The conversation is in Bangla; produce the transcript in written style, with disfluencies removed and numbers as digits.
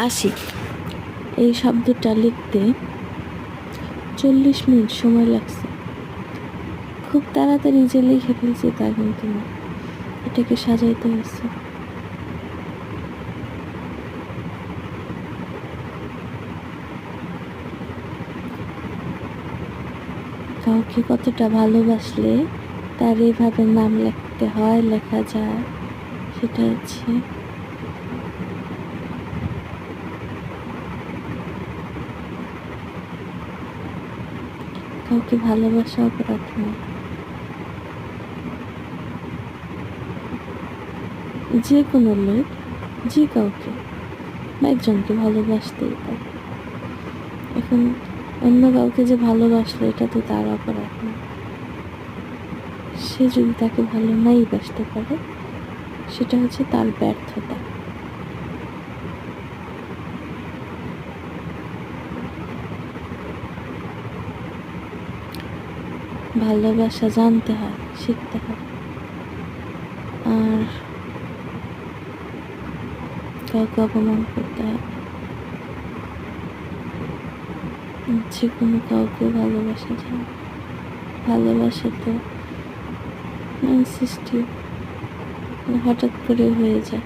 আশিক এই শব্দটা লিখতে 40 মিনিট সময় লাগছে। খুব তাড়াতাড়ি যে লিখে ফেলছি তা কিন্তু না, এটাকে সাজাইতে হয়েছে। কাউকে কতটা ভালোবাসলে তার এইভাবে নাম লিখতে হয়, লেখা যায়, সেটা হচ্ছে কাউকে ভালোবাসা অপরাধ নয়। যে কোনো লোক যে কাউকে বা একজনকে ভালোবাসতেই পারে। এখন অন্য কাউকে যে ভালোবাসলো এটা তো তার অপরাধ না। সে যদি তাকে ভালো নাই বাসতে পারে সেটা হচ্ছে তার ব্যর্থতা। ভালোবাসা জানতে হয়, শিখতে হয়, আর কাউকে অপমান করতে হয়। যে কোনো কাউকে ভালোবাসা যায়, ভালোবাসা তো সৃষ্টি হঠাৎ করে হয়ে যায়।